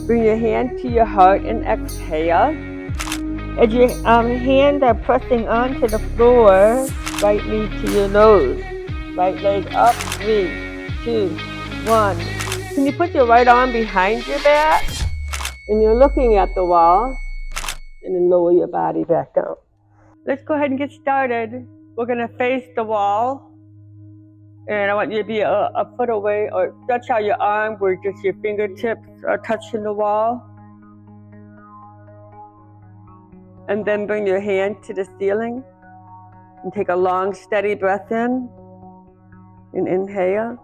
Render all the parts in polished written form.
Bring your hand to your heart and exhale. As your hands are pressing onto the floor, right knee to your nose. Right leg up. 3, 2, 1. Can you put your right arm behind your back? And you're looking at the wall. And then lower your body back down. Let's go ahead and get started. We're going to face the wall. And I want you to be a foot away or stretch out your arm where just your fingertips are touching the wall. And then bring your hand to the ceiling. And take a long, steady breath in. And inhale.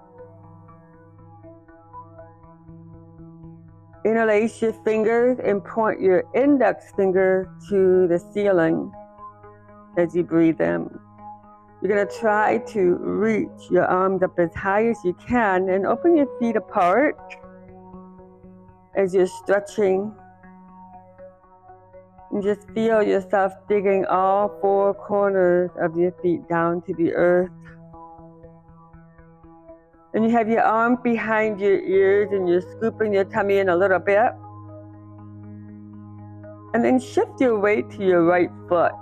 Interlace your fingers and point your index finger to the ceiling as you breathe in. You're going to try to reach your arms up as high as you can and open your feet apart as you're stretching. And just feel yourself digging all 4 corners of your feet down to the earth. And you have your arm behind your ears and you're scooping your tummy in a little bit. And then shift your weight to your right foot.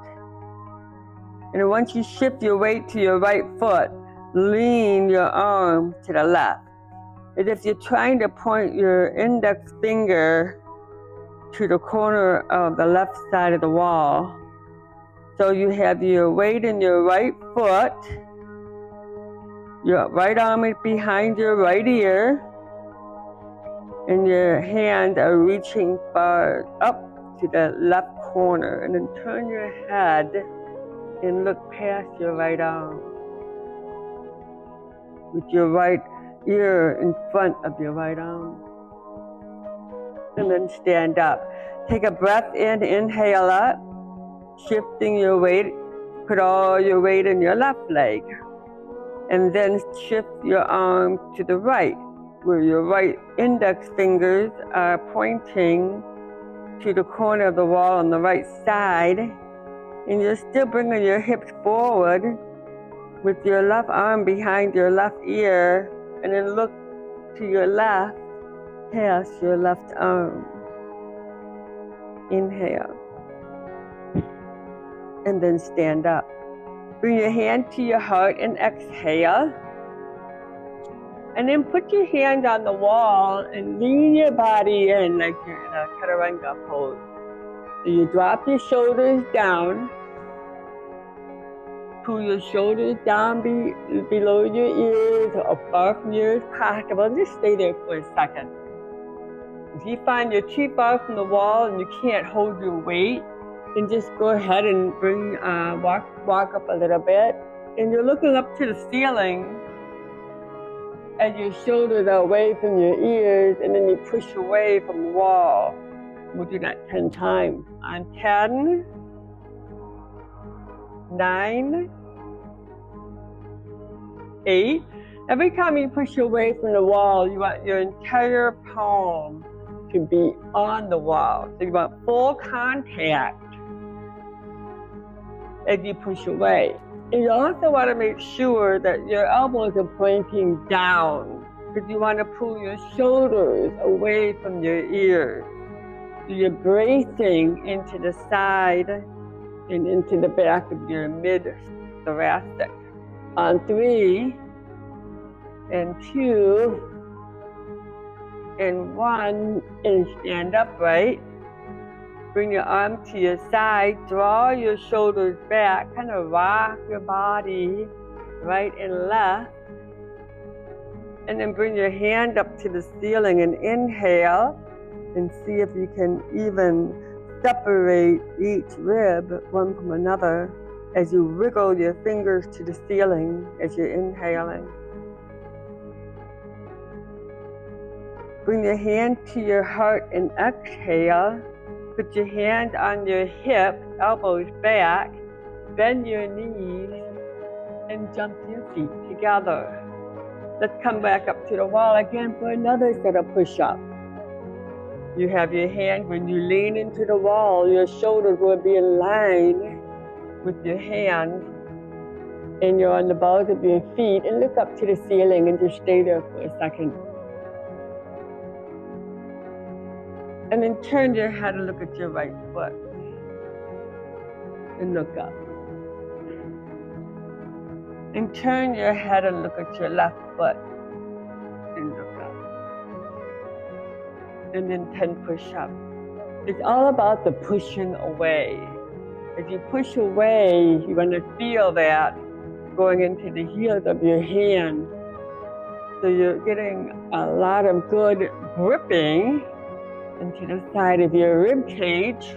And once you shift your weight to your right foot, lean your arm to the left. As if you're trying to point your index finger to the corner of the left side of the wall. So you have your weight in your right foot. Your right arm is behind your right ear. And your hands are reaching far up to the left corner. And then turn your head and look past your right arm. With your right ear in front of your right arm. And then stand up. Take a breath in, inhale up. Shifting your weight. Put all your weight in your left leg. And then shift your arm to the right, where your right index fingers are pointing to the corner of the wall on the right side. And you're still bringing your hips forward with your left arm behind your left ear. And then look to your left, past your left arm. Inhale. And then stand up. Bring your hand to your heart and exhale. And then put your hand on the wall and lean your body in like you're in a chaturanga pose. So you drop your shoulders down. Pull your shoulders down below your ears or far from your ears possible. Just stay there for a second. If you find you're too far from the wall and you can't hold your weight, then just go ahead and walk up a little bit. And you're looking up to the ceiling as your shoulders are away from your ears, and then you push away from the wall. We'll do that 10 times. On 10, 9, 8. Every time you push away from the wall, you want your entire palm to be on the wall. So you want full contact as you push away. And you also want to make sure that your elbows are pointing down, because you want to pull your shoulders away from your ears. So you're bracing into the side and into the back of your mid-thoracic. On 3, and 2, and 1, and stand upright. Bring your arm to your side, draw your shoulders back, kind of rock your body right and left. And then bring your hand up to the ceiling and inhale and see if you can even separate each rib one from another as you wiggle your fingers to the ceiling as you're inhaling. Bring your hand to your heart and exhale. Put your hand on your hip, elbows back, bend your knees, and jump your feet together. Let's come back up to the wall again for another set of push-ups. You have your hand, when you lean into the wall, your shoulders will be in line with your hands, and you're on the balls of your feet, and look up to the ceiling and just stay there for a second. And then turn your head and look at your right foot. And look up. And turn your head and look at your left foot. And look up. And then 10 push-ups. It's all about the pushing away. As you push away, you're going to feel that going into the heels of your hand. So you're getting a lot of good gripping into the side of your rib cage.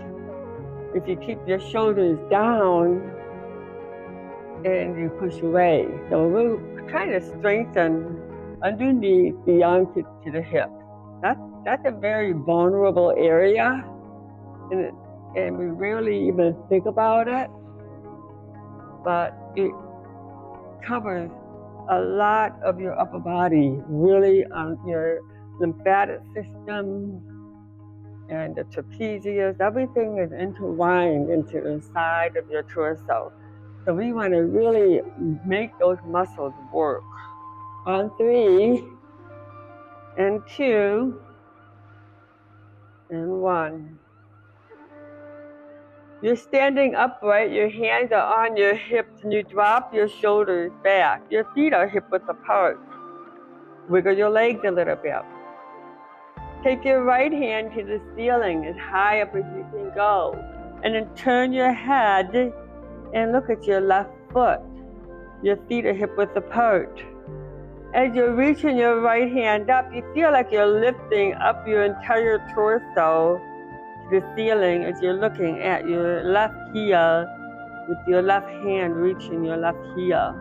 If you keep your shoulders down and you push away. So we're trying to strengthen underneath the armpit to the hip. That's a very vulnerable area, and we rarely even think about it, but it covers a lot of your upper body, really on your lymphatic system and the trapezius. Everything is intertwined into the side of your torso. So we want to really make those muscles work. On 3, and 2, and 1. You're standing upright, your hands are on your hips, and you drop your shoulders back. Your feet are hip-width apart. Wiggle your legs a little bit. Take your right hand to the ceiling as high up as you can go, and then turn your head and look at your left foot. Your feet are hip-width apart. As you're reaching your right hand up, you feel like you're lifting up your entire torso to the ceiling as you're looking at your left heel with your left hand reaching your left heel.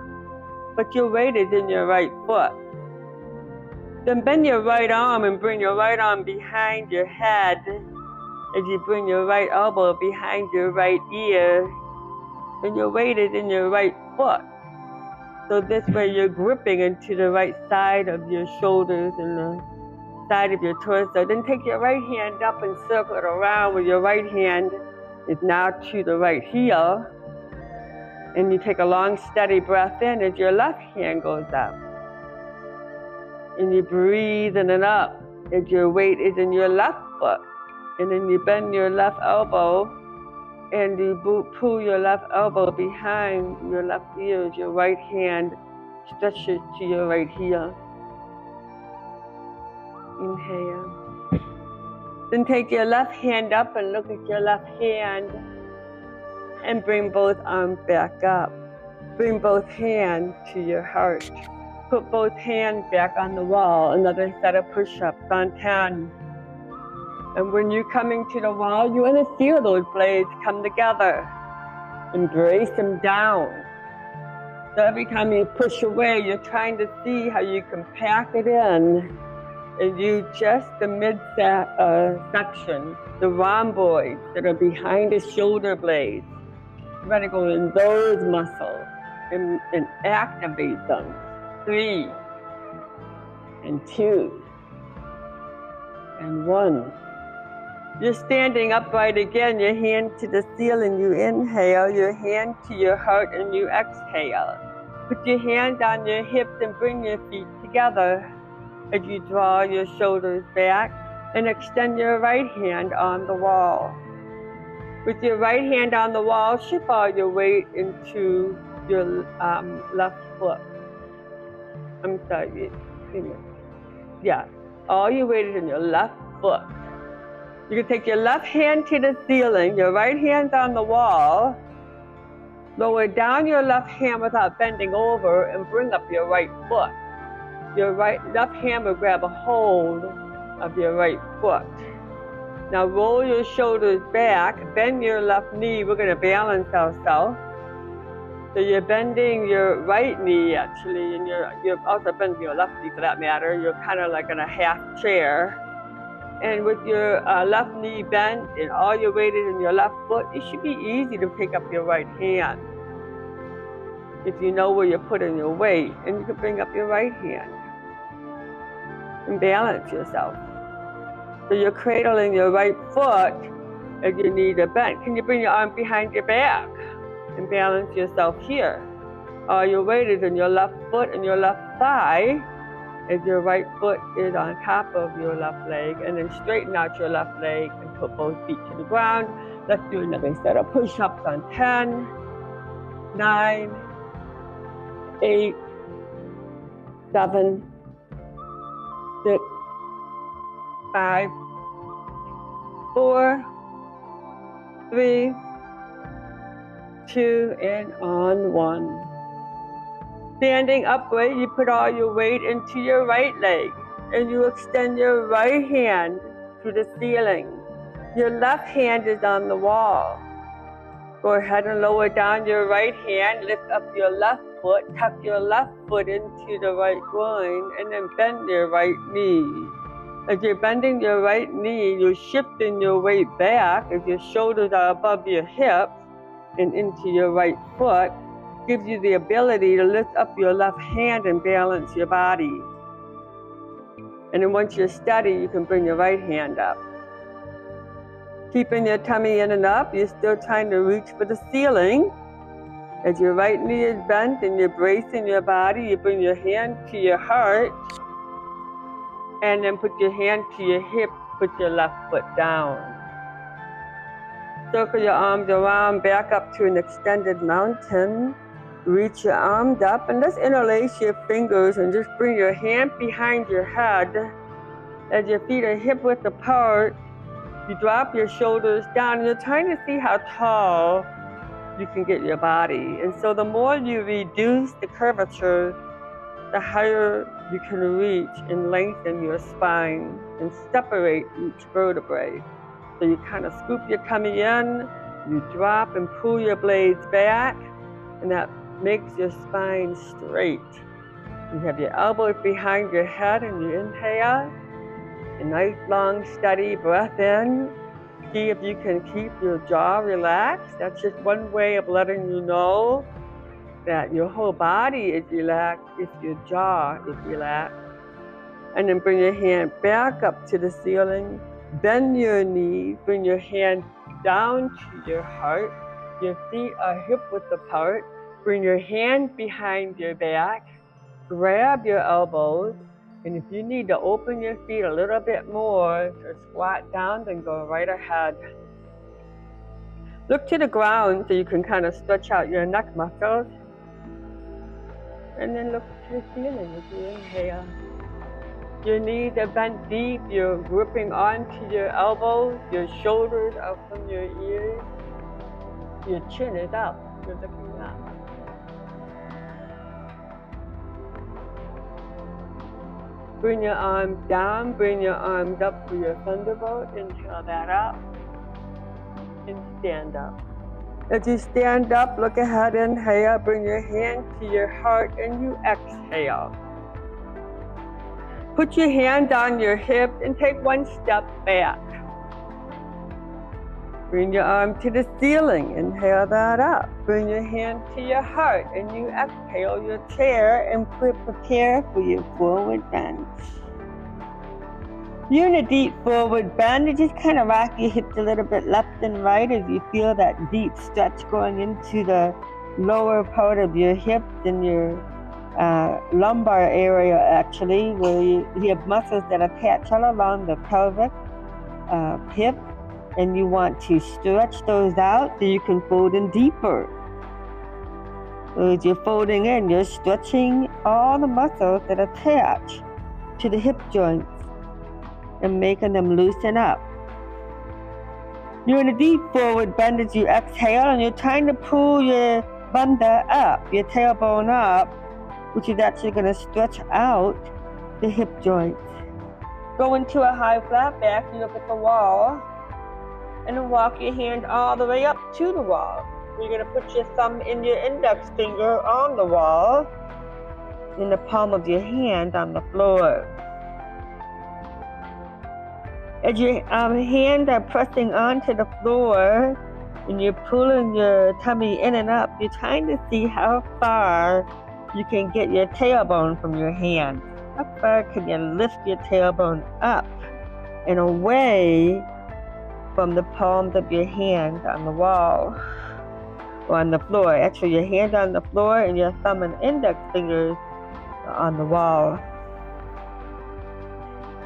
But your weight is in your right foot. Then bend your right arm and bring your right arm behind your head as you bring your right elbow behind your right ear. And your weight is in your right foot. So this way you're gripping into the right side of your shoulders and the side of your torso. Then take your right hand up and circle it around where your right hand is now to the right heel. And you take a long, steady breath in as your left hand goes up. And you breathe in and up as your weight is in your left foot. And then you bend your left elbow and you pull your left elbow behind your left ear as your right hand stretches to your right heel. Inhale. Then take your left hand up and look at your left hand and bring both arms back up. Bring both hands to your heart. Put both hands back on the wall. Another set of push-ups on 10. And when you're coming to the wall, you want to feel those blades come together. Embrace them down. So every time you push away, you're trying to see how you can pack it in and use just the mid-section, the rhomboids that are behind the shoulder blades. You want to go in those muscles and activate them. 3, and 2, and 1. You're standing upright again, your hand to the ceiling, you inhale, your hand to your heart, and you exhale. Put your hands on your hips and bring your feet together as you draw your shoulders back and extend your right hand on the wall. With your right hand on the wall, shift all your weight into your left foot. I'm sorry, yeah, all your weight is in your left foot. You can take your left hand to the ceiling, your right hand's on the wall. Lower down your left hand without bending over and bring up your right foot. Your left hand will grab a hold of your right foot. Now roll your shoulders back, bend your left knee. We're going to balance ourselves. So you're bending your right knee actually, and you're also bending your left knee for that matter. You're kind of like in a half chair. And with your left knee bent and all your weight is in your left foot, it should be easy to pick up your right hand if you know where you're putting your weight. And you can bring up your right hand and balance yourself. So you're cradling your right foot as your knees are bent. Can you bring your arm behind your back and balance yourself here? All your weight is in your left foot and your left thigh. as your right foot is on top of your left leg, and then straighten out your left leg and put both feet to the ground. Let's do another set of push-ups on 10, 9, 8, 7, 6, 5, 4, 3, 2, and on 1. Standing upright, you put all your weight into your right leg, and you extend your right hand to the ceiling. Your left hand is on the wall. Go ahead and lower down your right hand, lift up your left foot, tuck your left foot into the right groin, and then bend your right knee. As you're bending your right knee, you're shifting your weight back as your shoulders are above your hips and into your right foot. Gives you the ability to lift up your left hand and balance your body. And then once you're steady, you can bring your right hand up. Keeping your tummy in and up, you're still trying to reach for the ceiling. As your right knee is bent and you're bracing your body, you bring your hand to your heart, and then put your hand to your hip, put your left foot down. Circle your arms around, back up to an extended mountain. Reach your arms up and just interlace your fingers and just bring your hand behind your head. As your feet are hip width apart, you drop your shoulders down and you're trying to see how tall you can get your body. And so the more you reduce the curvature, the higher you can reach and lengthen your spine and separate each vertebrae. So you kind of scoop your tummy in, you drop and pull your blades back, and that makes your spine straight. You have your elbows behind your head and you inhale. A nice long steady breath in. See if you can keep your jaw relaxed. That's just one way of letting you know that your whole body is relaxed if your jaw is relaxed. And then bring your hand back up to the ceiling. Bend your knees. Bring your hand down to your heart. Your feet are hip width apart. Bring your hand behind your back, grab your elbows, and if you need to open your feet a little bit more to squat down, then go right ahead. Look to the ground so you can kind of stretch out your neck muscles. And then look to the ceiling as you inhale. Your knees are bent deep, you're gripping onto your elbows, your shoulders are from your ears, your chin is up, you're looking up. Bring your arms down, bring your arms up for your thunderbolt. Inhale that up and stand up. As you stand up, look ahead, inhale, bring your hand to your heart and you exhale. Put your hand on your hip and take one step back. Bring your arm to the ceiling, inhale that up. Bring your hand to your heart and you exhale your chair and prepare for your forward bend. You're in a deep forward bend. You just kind of rock your hips a little bit left and right as you feel that deep stretch going into the lower part of your hips and your lumbar area actually, where you have muscles that attach all along the pelvic hip. And you want to stretch those out so you can fold in deeper. So as you're folding in, you're stretching all the muscles that attach to the hip joints and making them loosen up. You're in a deep forward bend as you exhale, and you're trying to pull your bunda up, your tailbone up, which is actually going to stretch out the hip joints. Go into a high flat back, you look at the wall, and then walk your hand all the way up to the wall. You're going to put your thumb and your index finger on the wall, and the palm of your hand on the floor. As your hands are pressing onto the floor, and you're pulling your tummy in and up, you're trying to see how far you can get your tailbone from your hand. How far can you lift your tailbone up and away from the palms of your hand on the wall or on the floor? Actually, your hand on the floor and your thumb and index fingers are on the wall.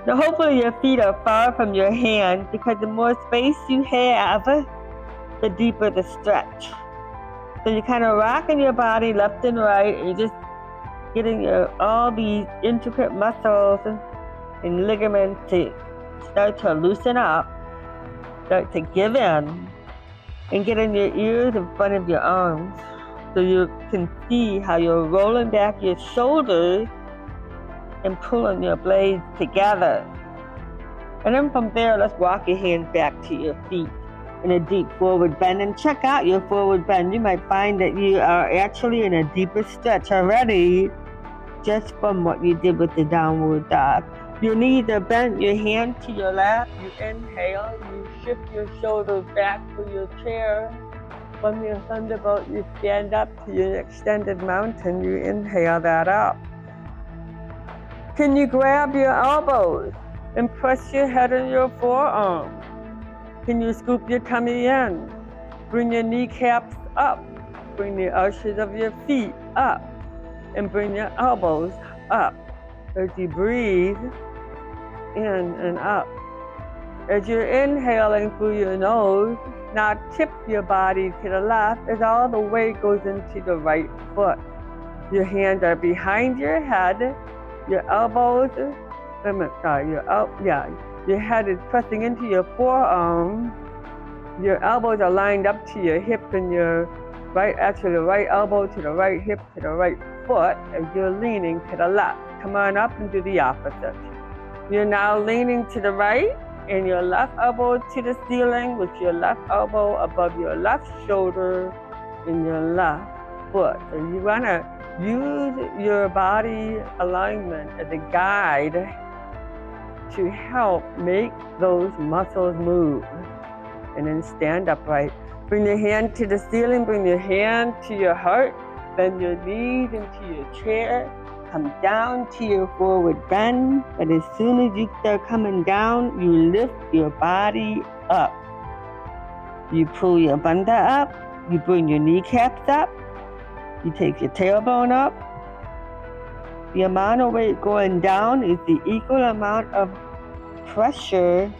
Now hopefully your feet are far from your hands, because the more space you have, the deeper the stretch. So you're kind of rocking your body left and right, and you're just getting all these intricate muscles and ligaments to start to loosen up, start to give in, and get in your ears in front of your arms, so you can see how you're rolling back your shoulders and pulling your blades together. And then from there, let's walk your hands back to your feet in a deep forward bend, and check out your forward bend. You might find that you are actually in a deeper stretch already, just from what you did with the downward dog. Your knees are bent, your hand to your lap. You inhale, you shift your shoulders back for your chair. From your thunderbolt, you stand up to your extended mountain. You inhale that up. Can you grab your elbows and press your head on your forearm? Can you scoop your tummy in? Bring your kneecaps up. Bring the arches of your feet up. And bring your elbows up as you breathe in and up. As you're inhaling through your nose, now tip your body to the left as all the weight goes into the right foot. Your hands are behind your head. Your elbows, your head is pressing into your forearm. Your elbows are lined up to your hip, and your right elbow to the right hip to the right foot as you're leaning to the left. Come on up and do the opposite. You're now leaning to the right, and your left elbow to the ceiling with your left elbow above your left shoulder and your left foot. So you want to use your body alignment as a guide to help make those muscles move. And then stand upright. Bring your hand to the ceiling, bring your hand to your heart, bend your knees into your chair, come down to your forward bend, but as soon as you start coming down, you lift your body up. You pull your bandha up, you bring your kneecaps up, you take your tailbone up. The amount of weight going down is the equal amount of pressure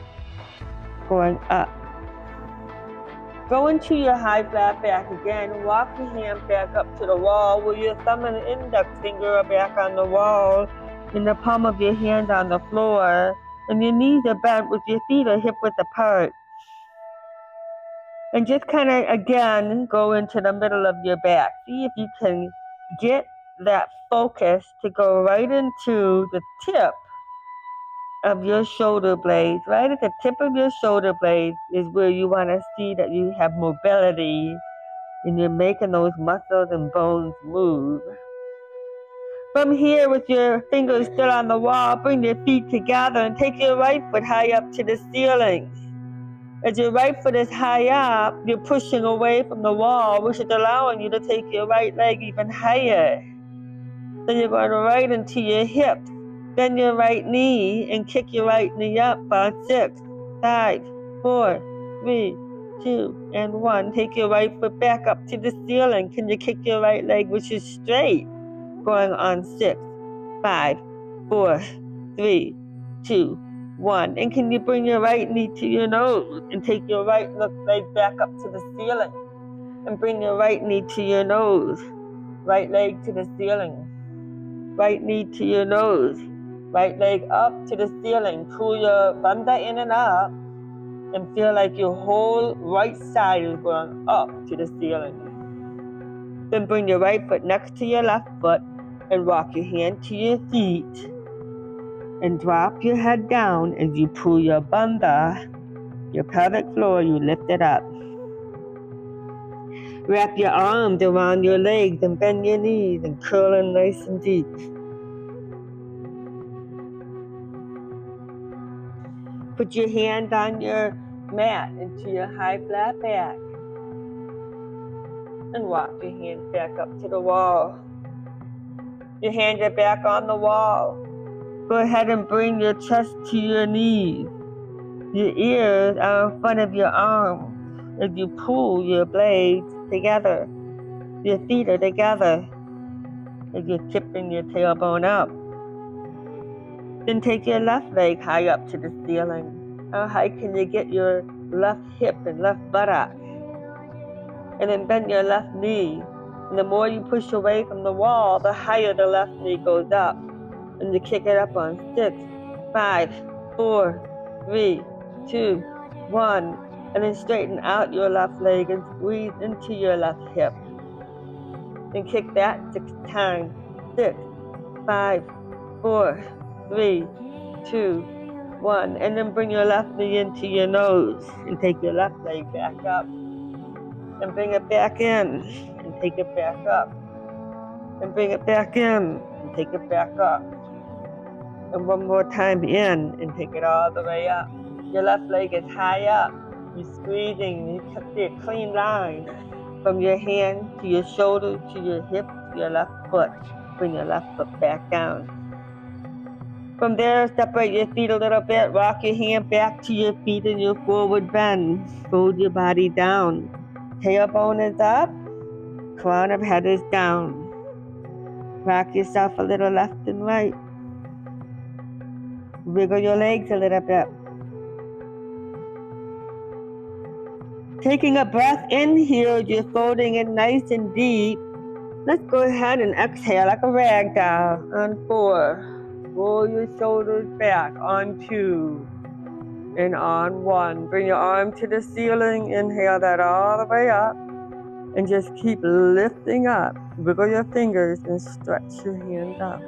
going up. Go into your high flat back again. Walk your hand back up to the wall where your thumb and index finger are back on the wall, and the palm of your hand on the floor, and your knees are bent with your feet are hip-width apart. And just kind of, again, go into the middle of your back. See if you can get that focus to go right into the tip of your shoulder blades. Right at the tip of your shoulder blades is where you want to see that you have mobility and you're making those muscles and bones move. From here, with your fingers still on the wall, bring your feet together and take your right foot high up to the ceiling. As your right foot is high up, you're pushing away from the wall, which is allowing you to take your right leg even higher. Then you're going right into your hips. Bend your right knee and kick your right knee up on 6, 5, 4, 3, 2, and 1. Take your right foot back up to the ceiling. Can you kick your right leg, which is straight, going on 6, 5, 4, 3, 2, 1. And can you bring your right knee to your nose and take your right leg back up to the ceiling? And bring your right knee to your nose, right leg to the ceiling. Right knee to your nose, right leg up to the ceiling. Pull your bandha in and up and feel like your whole right side is going up to the ceiling. Then bring your right foot next to your left foot and walk your hand to your feet and drop your head down as you pull your bandha, your pelvic floor, you lift it up. Wrap your arms around your legs and bend your knees and curl in nice and deep. Put your hand on your mat into your high flat back and walk your hands back up to the wall. Your hands are back on the wall. Go ahead and bring your chest to your knees. Your ears are in front of your arms as you pull your blades together. Your feet are together as you're tipping your tailbone up. Then take your left leg high up to the ceiling. How high can you get your left hip and left buttock? And then bend your left knee. And the more you push away from the wall, the higher the left knee goes up. And you kick it up on 6, 5, 4, 3, 2, 1. And then straighten out your left leg and squeeze into your left hip. And kick that 6 times. 6, 5, 4, 3, 2, 1. And then bring your left knee into your nose and take your left leg back up. And bring it back in and take it back up. And bring it back in and take it back up. And one more time in and take it all the way up. Your left leg is high up. You're squeezing. You can see a clean line from your hand to your shoulder to your hip to your left foot. Bring your left foot back down. From there, separate your feet a little bit. Rock your hand back to your feet in your forward bend. Fold your body down. Tailbone is up. Crown of head is down. Rock yourself a little left and right. Wiggle your legs a little bit. Taking a breath in here, you're folding in nice and deep. Let's go ahead and exhale like a rag doll. On 4. Roll your shoulders back. On 2. And on 1. Bring your arm to the ceiling. Inhale that all the way up. And just keep lifting up. Wiggle your fingers and stretch your hand up.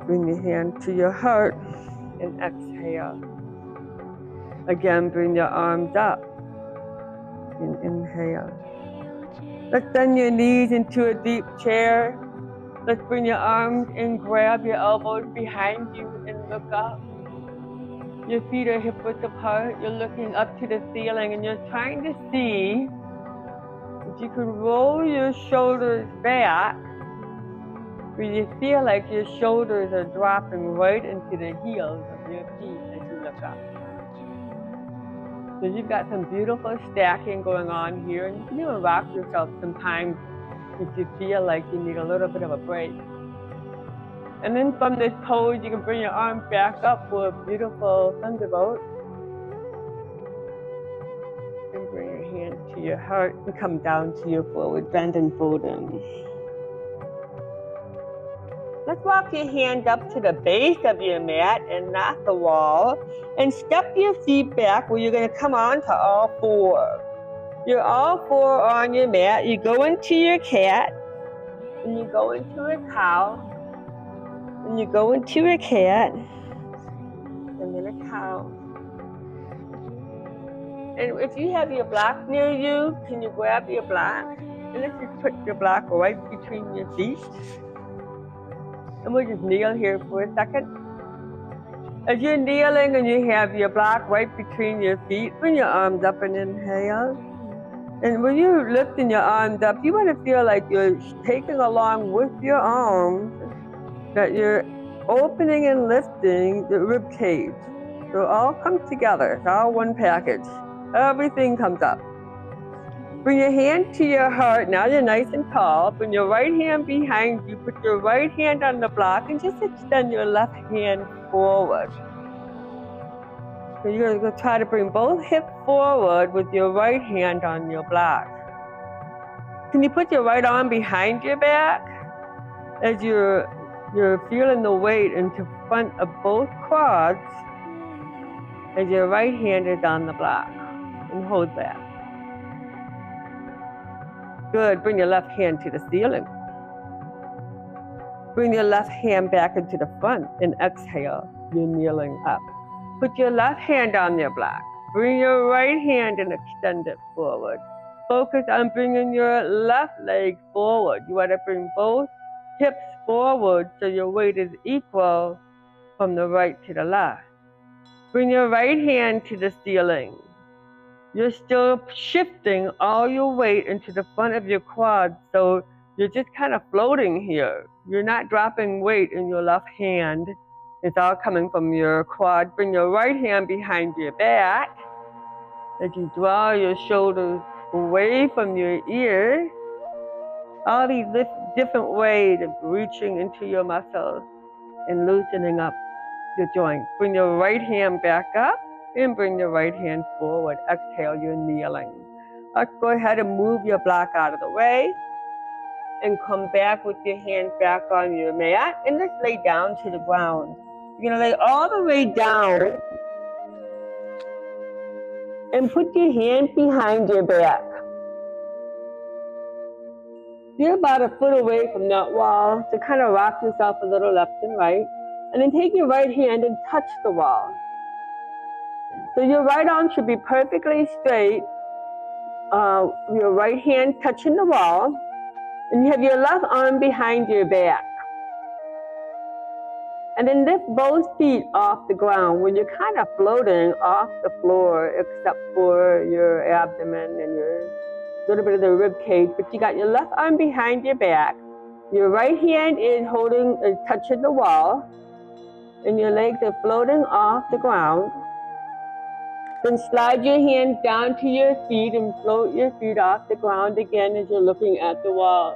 Bring your hand to your heart and exhale. Again, bring your arms up and inhale. Let's bend your knees into a deep chair. Let's bring your arms and grab your elbows behind you and look up. Your feet are hip width apart. You're looking up to the ceiling and you're trying to see if you can roll your shoulders back where you feel like your shoulders are dropping right into the heels of your feet as you look up. So you've got some beautiful stacking going on here, and you can even rock yourself sometimes if you feel like you need a little bit of a break. And then from this pose, you can bring your arms back up for a beautiful thunderbolt. And bring your hand to your heart and come down to your forward bend and fold in. Let's walk your hand up to the base of your mat and not the wall. And step your feet back where you're going to come on to all 4. You're all 4 on your mat. You go into your cat. And you go into a cow. And you go into a cat. And then a cow. And if you have your block near you, can you grab your block? And let's just put your block right between your feet. And we'll just kneel here for a second. As you're kneeling and you have your block right between your feet, bring your arms up and inhale. And when you're lifting your arms up, you want to feel like you're taking along with your arms, that you're opening and lifting the rib cage. So it all comes together. It's all one package. Everything comes up. Bring your hand to your heart. Now you're nice and tall. Bring your right hand behind you. Put your right hand on the block and just extend your left hand forward. So you're going to try to bring both hips forward with your right hand on your block. Can you put your right arm behind your back as you're feeling the weight into front of both quads as your right hand is on the block, and hold that. Good. Bring your left hand to the ceiling. Bring your left hand back into the front and exhale. You're kneeling up. Put your left hand on your block. Bring your right hand and extend it forward. Focus on bringing your left leg forward. You want to bring both hips forward so your weight is equal from the right to the left. Bring your right hand to the ceiling. You're still shifting all your weight into the front of your quads, so you're just kind of floating here. You're not dropping weight in your left hand. It's all coming from your quad. Bring your right hand behind your back as you draw your shoulders away from your ears. All these different ways of reaching into your muscles. and loosening up your joints. Bring your right hand back up and bring your right hand forward. Exhale, you're kneeling. Let's go ahead and move your block out of the way and come back with your hands back on your mat and let's lay down to the ground. You're gonna lay all the way down and put your hand behind your back. You're about a foot away from that wall, so kind of rock yourself a little left and right. And then take your right hand and touch the wall. So your right arm should be perfectly straight. Your right hand touching the wall. And you have your left arm behind your back. And then lift both feet off the ground when you're kind of floating off the floor, except for your abdomen and your little bit of the rib cage. But you got your left arm behind your back. Your right hand is touching the wall. And your legs are floating off the ground. Then slide your hands down to your feet and float your feet off the ground again as you're looking at the wall.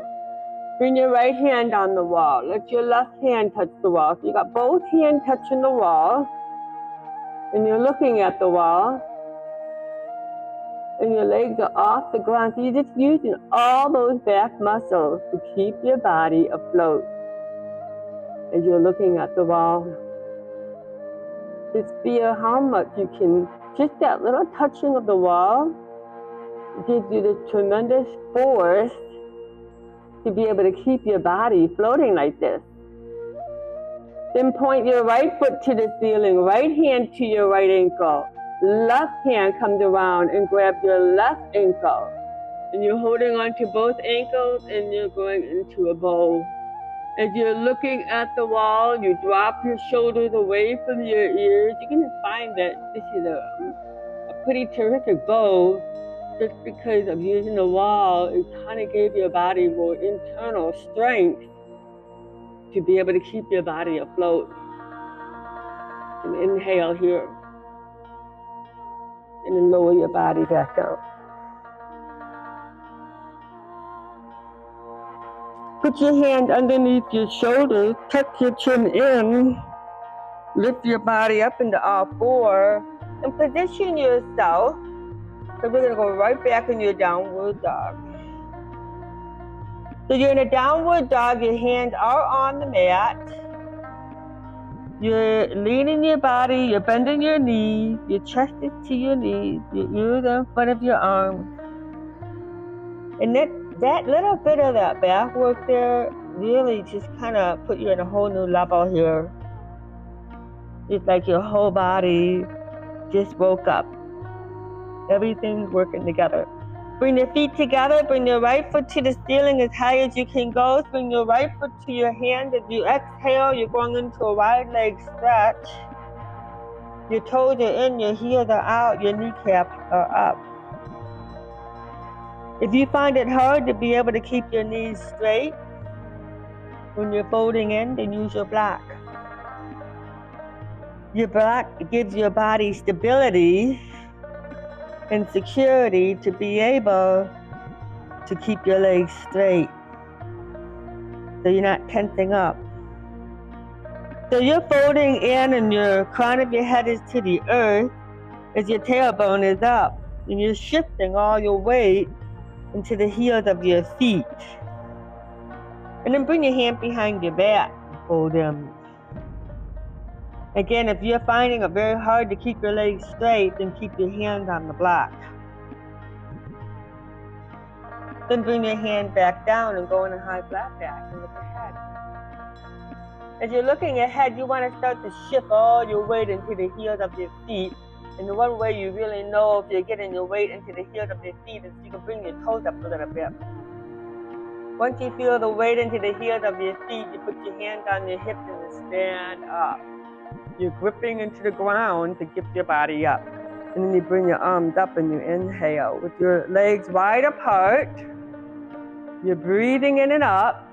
Bring your right hand on the wall. Let your left hand touch the wall. So you got both hands touching the wall. And you're looking at the wall. And your legs are off the ground. So you're just using all those back muscles to keep your body afloat as you're looking at the wall. Just feel how much you can, just that little touching of the wall gives you this tremendous force to be able to keep your body floating like this. Then point your right foot to the ceiling, right hand to your right ankle. Left hand comes around and grab your left ankle. And you're holding on to both ankles and you're going into a bow. As you're looking at the wall, you drop your shoulders away from your ears. You can find that this is a pretty terrific bow. Just because of using the wall, it kind of gave your body more internal strength to be able to keep your body afloat. And inhale here. And then lower your body back down. Put your hand underneath your shoulders, tuck your chin in, lift your body up into all four, and position yourself. So we're going to go right back in your downward dog. So you're in a downward dog, your hands are on the mat. You're leaning your body, you're bending your knees, your chest is to your knees, your ears are in front of your arms. And that little bit of that back work there really just kind of put you in a whole new level here. It's like your whole body just woke up. Everything's working together. Bring your feet together. Bring your right foot to the ceiling as high as you can go. Bring your right foot to your hand. As you exhale, you're going into a wide leg stretch. Your toes are in, your heels are out, your kneecaps are up. If you find it hard to be able to keep your knees straight when you're folding in, then use your block. Your block gives your body stability and security to be able to keep your legs straight so you're not tensing up. So you're folding in and your crown of your head is to the earth as your tailbone is up, and you're shifting all your weight into the heels of your feet. And then bring your hand behind your back and fold in. Again, if you're finding it very hard to keep your legs straight, then keep your hands on the block. Then bring your hand back down and go in a high flat back and look ahead. As you're looking ahead, you want to start to shift all your weight into the heels of your feet. And the one way you really know if you're getting your weight into the heels of your feet is you can bring your toes up a little bit. Once you feel the weight into the heels of your feet, you put your hands on your hips and you stand up. You're gripping into the ground to get your body up. And then you bring your arms up and you inhale with your legs wide apart. You're breathing in and up.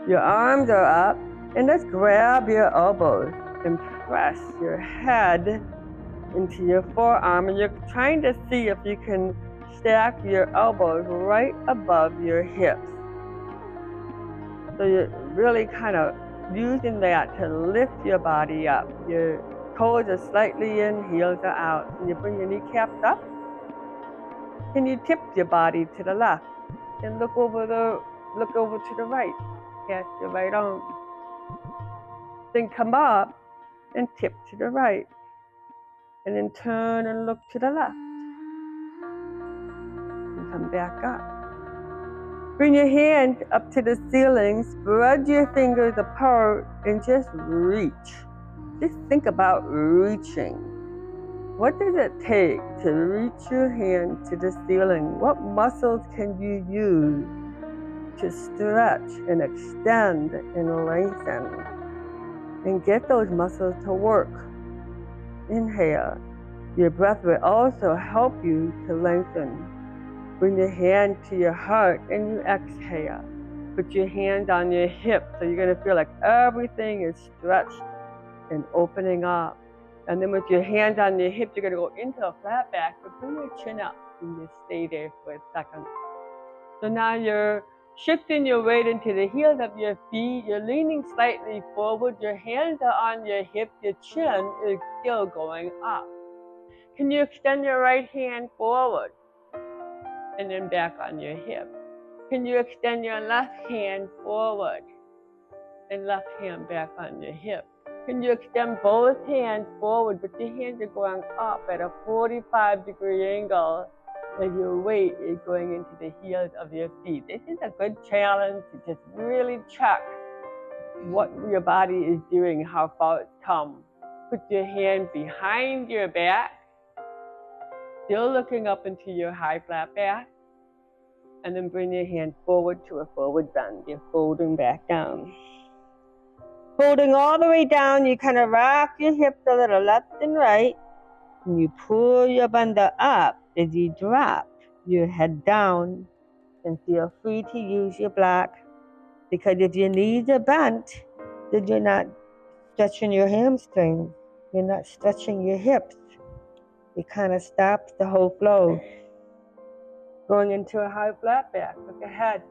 Your arms are up. And let's grab your elbows and press your head into your forearm. And you're trying to see if you can stack your elbows right above your hips. So you're really kind of using that to lift your body up. Your toes are slightly in, heels are out. Can you bring your kneecaps up? Can you tip your body to the left? And look over to the right. Cast your right arm. Then come up and tip to the right. And then turn and look to the left. And come back up. Bring your hand up to the ceiling, spread your fingers apart, and just reach. Just think about reaching. What does it take to reach your hand to the ceiling? What muscles can you use to stretch and extend and lengthen? And get those muscles to work. Inhale. Your breath will also help you to lengthen. Bring your hand to your heart and you exhale. Put your hands on your hips so you're going to feel like everything is stretched and opening up. And then with your hands on your hips, you're going to go into a flat back, but bring your chin up and just stay there for a second. So now you're shifting your weight into the heels of your feet. You're leaning slightly forward. Your hands are on your hip. Your chin is still going up. Can you extend your right hand forward and then back on your hip? Can you extend your left hand forward and left hand back on your hip? Can you extend both hands forward, but your hands are going up at a 45-degree angle as your weight is going into the heels of your feet? This is a good challenge to just really check what your body is doing, how far it's come. Put your hand behind your back, still looking up into your high flat back, and then bring your hand forward to a forward bend. You're folding back down. Folding all the way down, you kind of rock your hips a little left and right, and you pull your bundle up as you drop your head down, and feel free to use your block, because if your knees are bent, then you're not stretching your hamstrings, you're not stretching your hips. It kind of stops the whole flow. Going into a high flat back, look ahead.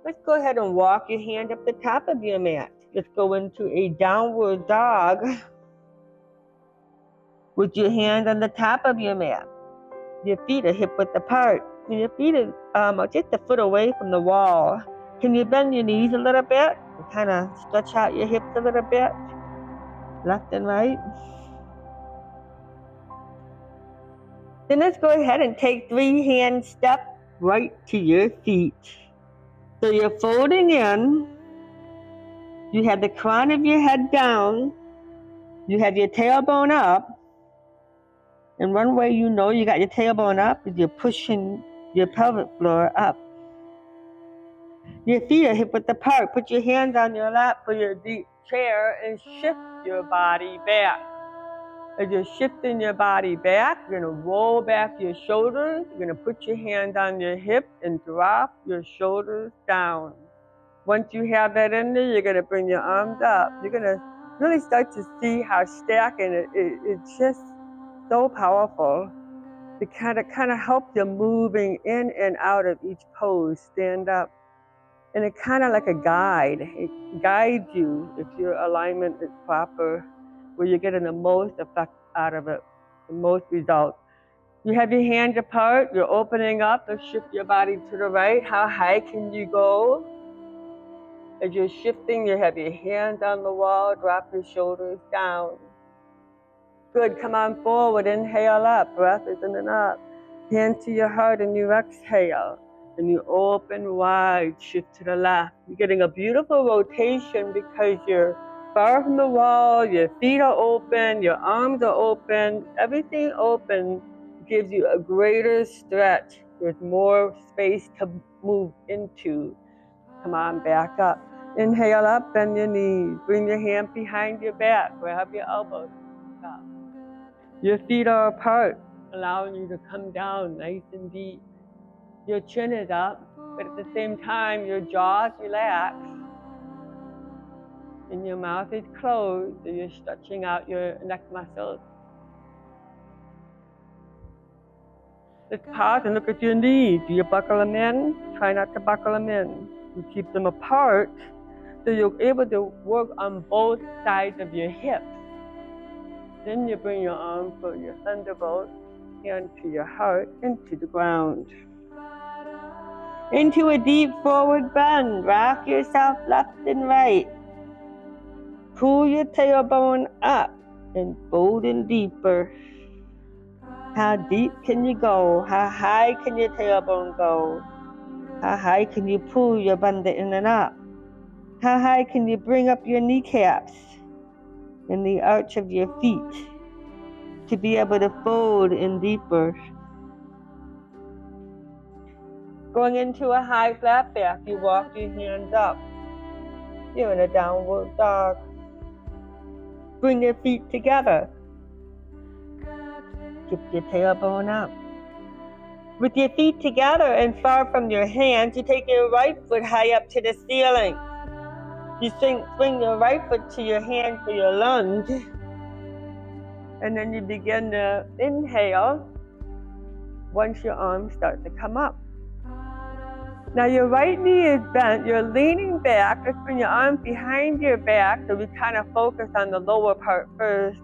Let's go ahead and walk your hand up the top of your mat. Let's go into a downward dog with your hand on the top of your mat. Your feet are hip width apart. And your feet are just a foot away from the wall. Can you bend your knees a little bit? And kind of stretch out your hips a little bit, left and right. Then let's go ahead and take 3-hand step right to your feet. So you're folding in. You have the crown of your head down. You have your tailbone up. And one way you know you got your tailbone up is you're pushing your pelvic floor up. Your feet are hip width apart. Put your hands on your lap for your deep chair and shift your body back. As you're shifting your body back, you're going to roll back your shoulders. You're going to put your hands on your hip and drop your shoulders down. Once you have that in there, you're going to bring your arms up. You're going to really start to see how stacking it's just so powerful. It kind of helps you moving in and out of each pose. Stand up. And it kind of like a guide. It guides you if your alignment is proper, where you're getting the most effect out of it, the most results. You have your hands apart, you're opening up, and shift your body to the right. How high can you go? As you're shifting, you have your hands on the wall, drop your shoulders down. Good, come on forward, inhale up, breath is in and up. Hand to your heart and you exhale. And you open wide, shift to the left. You're getting a beautiful rotation because you're far from the wall, your feet are open, your arms are open, everything open gives you a greater stretch. There's more space to move into. Come on, back up. Inhale up, bend your knees. Bring your hand behind your back, grab your elbows. Stop. Your feet are apart, allowing you to come down nice and deep. Your chin is up, but at the same time, your jaw is relaxed and your mouth is closed, so you're stretching out your neck muscles. Let's pause and look at your knees. Do you buckle them in? Try not to buckle them in. You keep them apart So you're able to work on both sides of your hips. Then you bring your arm for your thunderbolt, hand to your heart, into the ground. Into a deep forward bend. Rock yourself left and right. Pull your tailbone up and fold in deeper. How deep can you go? How high can your tailbone go? How high can you pull your bunda in and up? How high can you bring up your kneecaps and the arch of your feet to be able to fold in deeper? Going into a high flat back, you walk your hands up. You're in a downward dog. Bring your feet together. Keep your tailbone up. With your feet together and far from your hands, you take your right foot high up to the ceiling. You swing your right foot to your hand for your lunge. And then you begin to inhale once your arms start to come up. Now your right knee is bent, you're leaning back. Let's bring your arms behind your back so we kind of focus on the lower part first.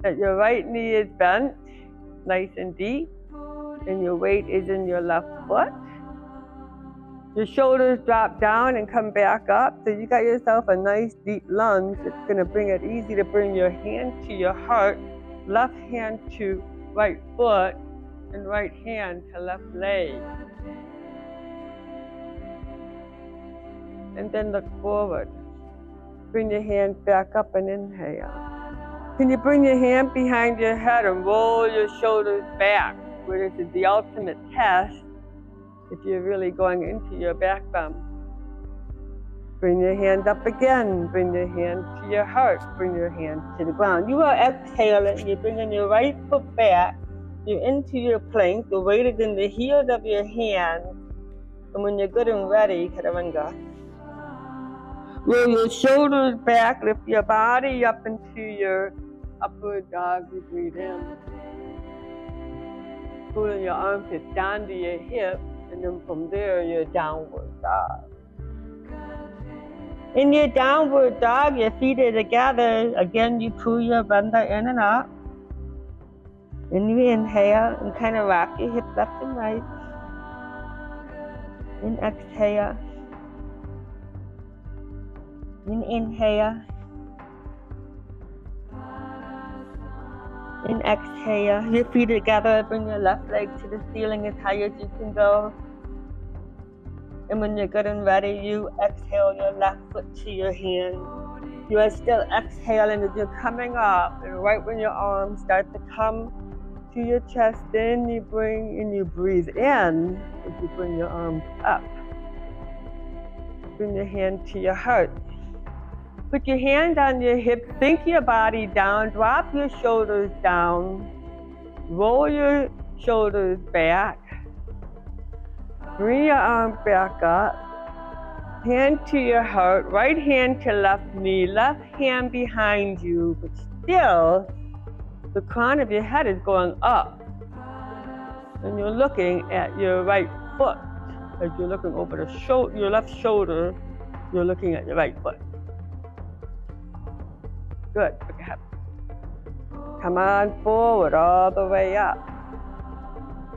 That your right knee is bent, nice and deep, and your weight is in your left foot. Your shoulders drop down and come back up, so you got yourself a nice deep lunge. It's going to bring it easy to bring your hand to your heart, left hand to right foot, and right hand to left leg. And then look forward. Bring your hands back up and inhale. Can you bring your hand behind your head and roll your shoulders back, where this is the ultimate test if you're really going into your back bump. Bring your hand up again. Bring your hand to your heart. Bring your hand to the ground. You are exhaling. You're bringing your right foot back. You're into your plank. The weight is in the heels of your hands. And when you're good and ready, chaturanga. Roll your shoulders back. Lift your body up into your upward dog. You breathe in. Pulling your armpits down to your hips. And then from there, your downward dog. In your downward dog, your feet are together. Again, you pull your bunda in and up. And you inhale and kind of rock your hips left and right. And exhale. And inhale. And exhale. Your feet together. Bring your left leg to the ceiling as high as you can go. And when you're good and ready, you exhale your left foot to your hand. You are still exhaling as you're coming up. And right when your arms start to come to your chest, then you bring and you breathe in as you bring your arms up. Bring your hand to your heart. Put your hand on your hips, sink your body down, drop your shoulders down, roll your shoulders back, bring your arms back up, hand to your heart, right hand to left knee, left hand behind you, but still the crown of your head is going up. And you're looking at your right foot. As you're looking over your left shoulder, you're looking at your right foot. Good. Okay. Come on forward all the way up.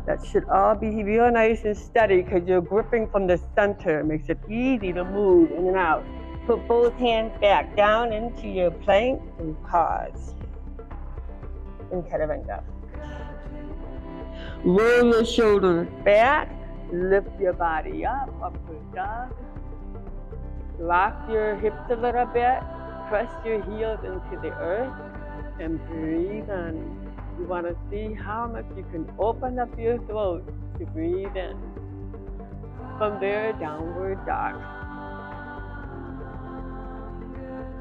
That should all be real nice and steady because you're gripping from the center. It makes it easy to move in and out. Put both hands back down into your plank and pause. And chaturanga. Roll your shoulders back. Lift your body up, upward dog. Rock your hips a little bit. Press your heels into the earth and breathe in. You want to see how much you can open up your throat to breathe in. From there, downward dog.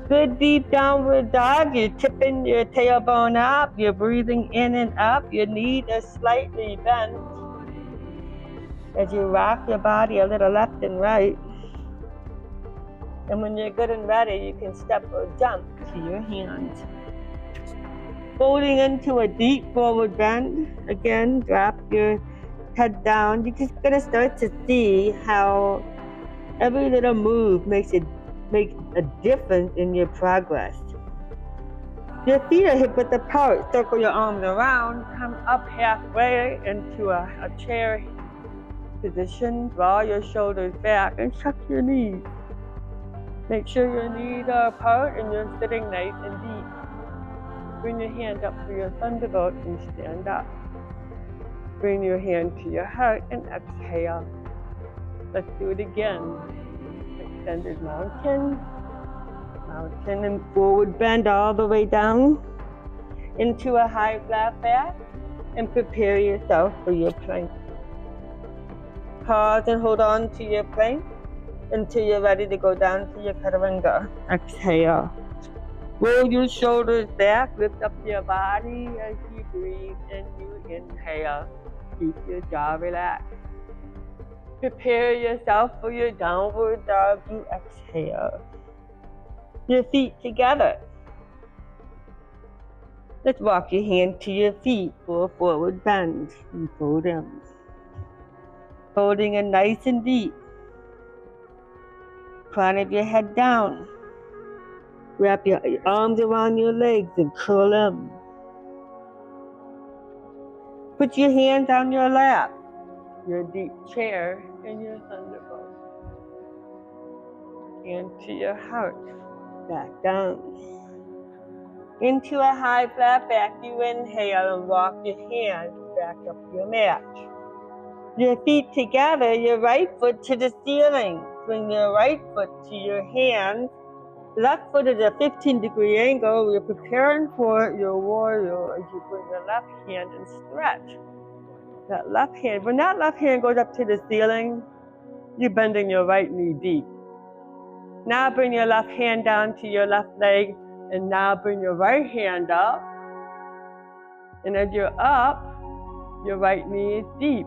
Good deep downward dog. You're tipping your tailbone up. You're breathing in and up. Your knees are slightly bent as you rock your body a little left and right. And when you're good and ready, you can step or jump to your hands. Folding into a deep forward bend. Again, drop your head down. You're just going to start to see how every little move makes a makes a difference in your progress. Your feet are hip width apart. Circle your arms around. Come up halfway into a chair position. Draw your shoulders back and tuck your knees. Make sure your knees are apart and you're sitting nice and deep. Bring your hand up for your thunderbolt and stand up. Bring your hand to your heart and exhale. Let's do it again. Extended mountain. Mountain and forward bend all the way down into a high flat back and prepare yourself for your plank. Pause and hold on to your plank until you're ready to go down to your chaturanga. Exhale. Roll your shoulders back, lift up your body as you breathe and you inhale. Keep your jaw relaxed. Prepare yourself for your downward dog. You exhale. Your feet together. Let's walk your hand to your feet for a forward bend and fold in. Folding in nice and deep. Crown of your head down. Wrap your arms around your legs and curl in. Put your hands on your lap, your deep chair, and your thunderbolt. Hand to your heart, back down. Into a high flat back, you inhale and walk your hands back up your mat. Your feet together, your right foot to the ceiling. Bring your right foot to your hands. Left foot at a 15-degree angle. We're preparing for your warrior as you bring your left hand and stretch. That left hand, when that left hand goes up to the ceiling, you're bending your right knee deep. Now bring your left hand down to your left leg, and now bring your right hand up. And as you're up, your right knee is deep.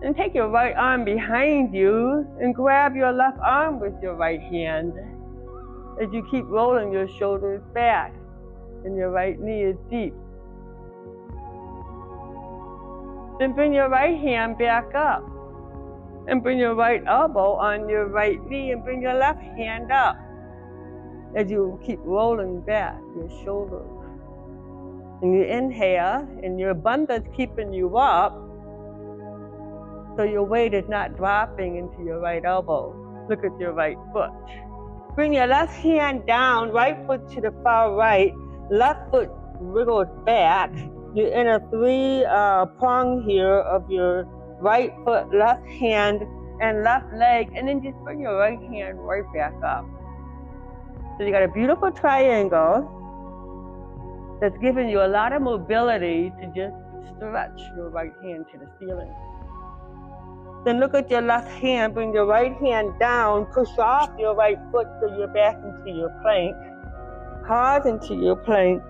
And take your right arm behind you and grab your left arm with your right hand as you keep rolling your shoulders back and your right knee is deep. Then bring your right hand back up and bring your right elbow on your right knee and bring your left hand up as you keep rolling back your shoulders. And you inhale and your abundance keeping you up, so your weight is not dropping into your right elbow. Look at your right foot. Bring your left hand down, right foot to the far right, left foot wriggles back. You're in a three-prong here of your right foot, left hand, and left leg, and then just bring your right hand right back up. So you got a beautiful triangle that's giving you a lot of mobility to just stretch your right hand to the ceiling. Then look at your left hand, bring your right hand down, push off your right foot so you're back into your plank. Pause into your plank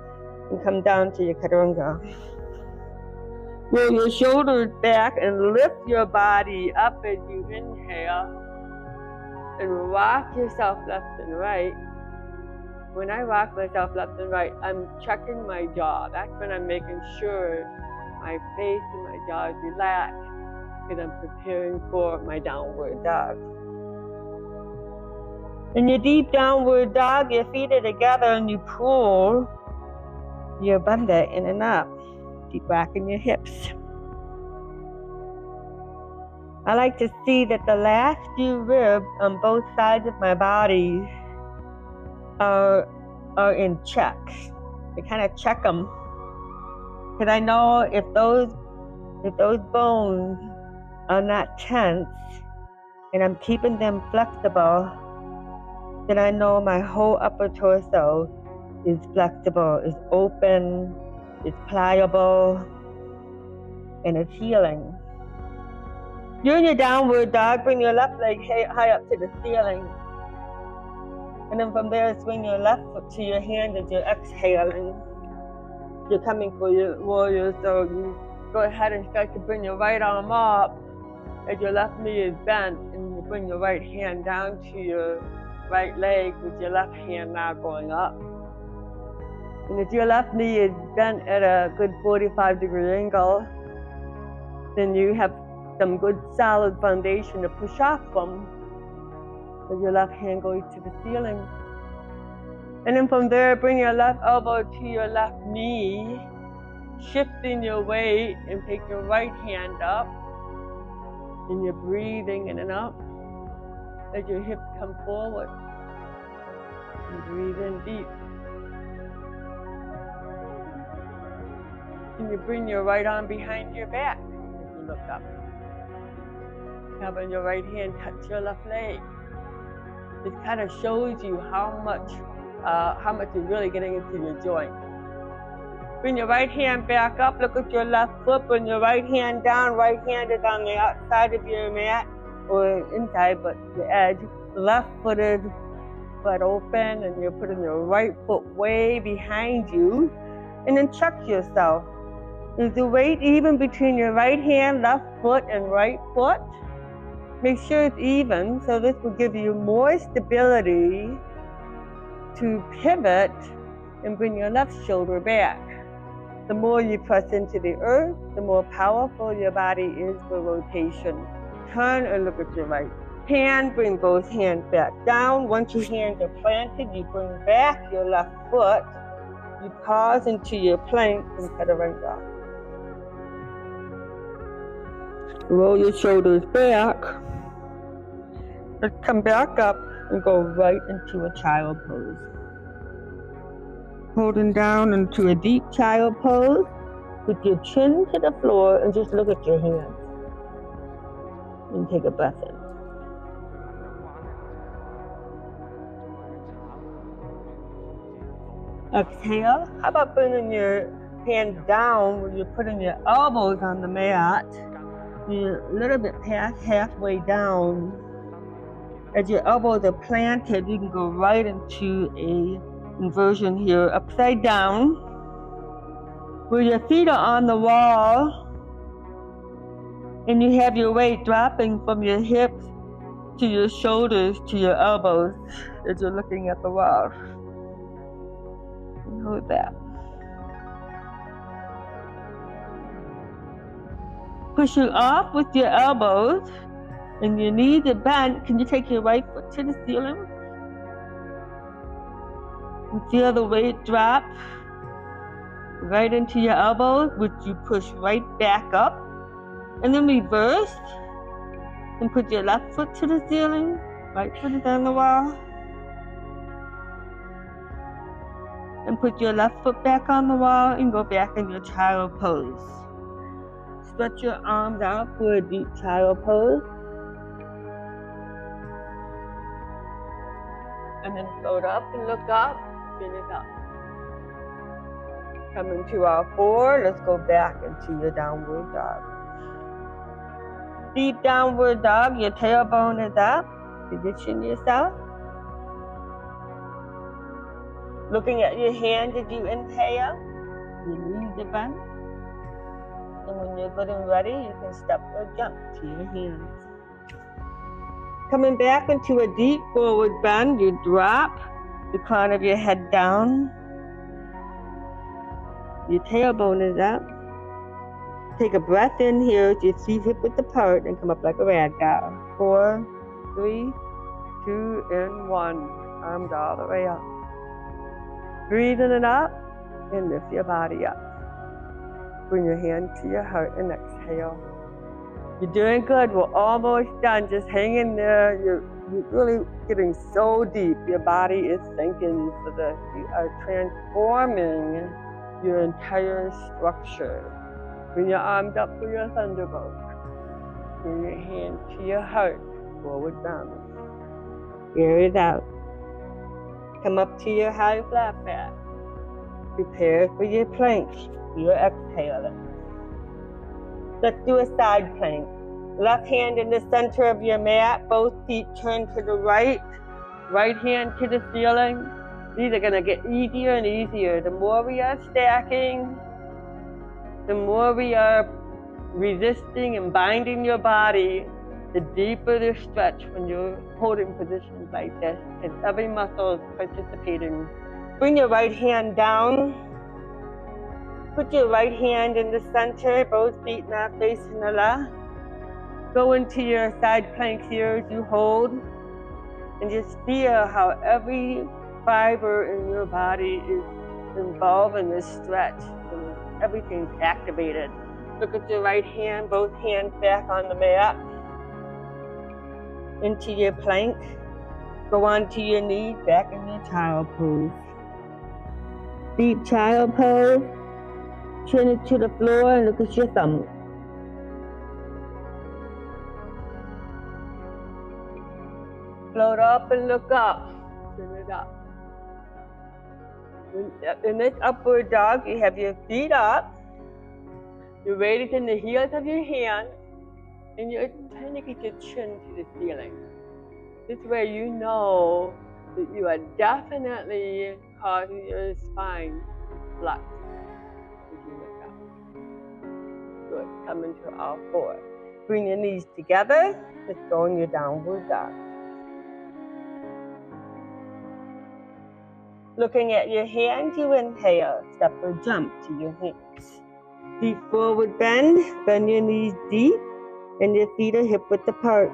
and come down to your chaturanga. Roll your shoulders back and lift your body up as you inhale and rock yourself left and right. When I rock myself left and right, I'm checking my jaw. That's when I'm making sure my face and my jaw is relaxed. And I'm preparing for my downward dog. In your deep downward dog, your feet are together and you pull your bandha in and up. Keep rocking your hips. I like to see that the last few ribs on both sides of my body are in check. I kind of check them. Because I know if those bones are not tense, and I'm keeping them flexible, then I know my whole upper torso is flexible, is open, is pliable, and it's healing. You're in your downward dog, bring your left leg high up to the ceiling. And then from there, swing your left foot to your hand as you're exhaling. You're coming for your warrior, so you go ahead and start to bring your right arm up as your left knee is bent, and you bring your right hand down to your right leg with your left hand now going up. And if your left knee is bent at a good 45-degree angle, then you have some good solid foundation to push off from. Let your left hand go to the ceiling. And then from there, bring your left elbow to your left knee, shifting your weight, and take your right hand up. And you're breathing in and out. Let your hips come forward. And breathe in deep. And you bring your right arm behind your back as you look up. Having your right hand touch your left leg. This kind of shows you how much you're really getting into your joint. Bring your right hand back up, look at your left foot, bring your right hand down, right hand is on the outside of your mat, or inside, but the edge. Left-footed, foot open, and you're putting your right foot way behind you, and then check yourself. Is the weight even between your right hand, left foot, and right foot? Make sure it's even, so this will give you more stability to pivot and bring your left shoulder back. The more you press into the earth, the more powerful your body is for rotation. Turn and look at your right hand, bring both hands back down. Once your hands are planted, you bring back your left foot. You pause into your plank and cut a right off. Roll your shoulders back. Let's come back up and go right into a child pose. Holding down into a deep child pose with your chin to the floor and just look at your hands. And take a breath in. Exhale. How about bringing your hands down where you're putting your elbows on the mat? You're a little bit past halfway down. As your elbows are planted, you can go right into a inversion here, upside down, where your feet are on the wall, and you have your weight dropping from your hips to your shoulders to your elbows as you're looking at the wall. And hold that. Pushing off with your elbows and your knees are bent. Can you take your right foot to the ceiling? And feel the weight drop right into your elbows, which you push right back up. And then reverse and put your left foot to the ceiling, right foot is on the wall. And put your left foot back on the wall and go back in your child pose. Stretch your arms out for a deep child pose. And then float up and look up, chin it up. Come into our four, let's go back into your downward dog. Deep downward dog, your tailbone is up. Position yourself. Looking at your hands as you inhale, your knees are bent. And when you're good and ready, you can step or jump to your hands. Coming back into a deep forward bend, you drop the crown of your head down. Your tailbone is up. Take a breath in here as your feet hip width apart and come up like a ragdoll. 4, 3, 2, and 1. Arms all the way up. Breathing it up and lift your body up. Bring your hand to your heart and exhale. You're doing good. We're almost done. Just hang in there. You're really getting so deep. Your body is sinking for this. You are transforming your entire structure. Bring your arms up for your thunderbolt. Bring your hand to your heart. Forward bound. Air it out. Come up to your high flat back. Prepare for your plank. You're exhaling. Let's do a side plank. Left hand in the center of your mat. Both feet turn to the right. Right hand to the ceiling. These are going to get easier and easier. The more we are stacking, the more we are resisting and binding your body, the deeper the stretch when you're holding positions like this, because every muscle is participating. Bring your right hand down. Put your right hand in the center, both feet not facing the left. Go into your side plank here as you hold. And just feel how every fiber in your body is involved in this stretch, and everything's activated. Look at your right hand, both hands back on the mat, into your plank. Go onto your knees, back in your child pose. Deep child pose, chin it to the floor and look at your thumb. Float up and look up, chin it up. In this upward dog, you have your feet up, you're raising the heels of your hands, and you're trying to get your chin to the ceiling. This way you know that you are definitely causing your spine flex as you look up. Good. Come into all fours. Bring your knees together. Let's go in your downward dog. Looking at your hands, you inhale. Step or jump to your hands. Deep forward bend. Bend your knees deep, and your feet are hip-width apart.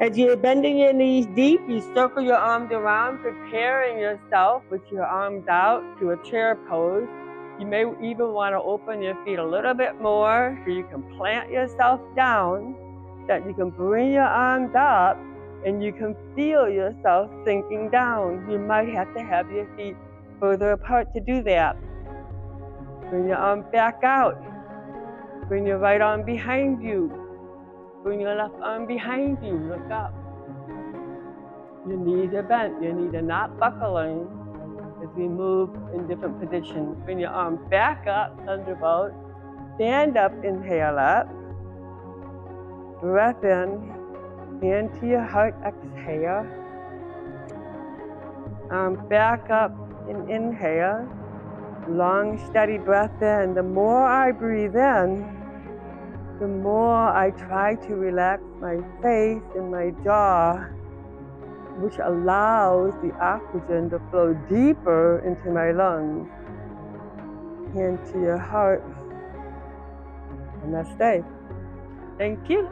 As you're bending your knees deep, you circle your arms around, preparing yourself with your arms out to a chair pose. You may even want to open your feet a little bit more so you can plant yourself down, that you can bring your arms up and you can feel yourself sinking down. You might have to have your feet further apart to do that. Bring your arms back out. Bring your right arm behind you. Bring your left arm behind you, look up. Your knees are bent, your knees are not buckling as we move in different positions. Bring your arms back up, thunderbolt. Stand up, inhale up. Breath in, hand to your heart, exhale. Arms back up and inhale. Long, steady breath in. The more I breathe in, the more I try to relax my face and my jaw, which allows the oxygen to flow deeper into my lungs. Hand to your heart. Namaste. Thank you.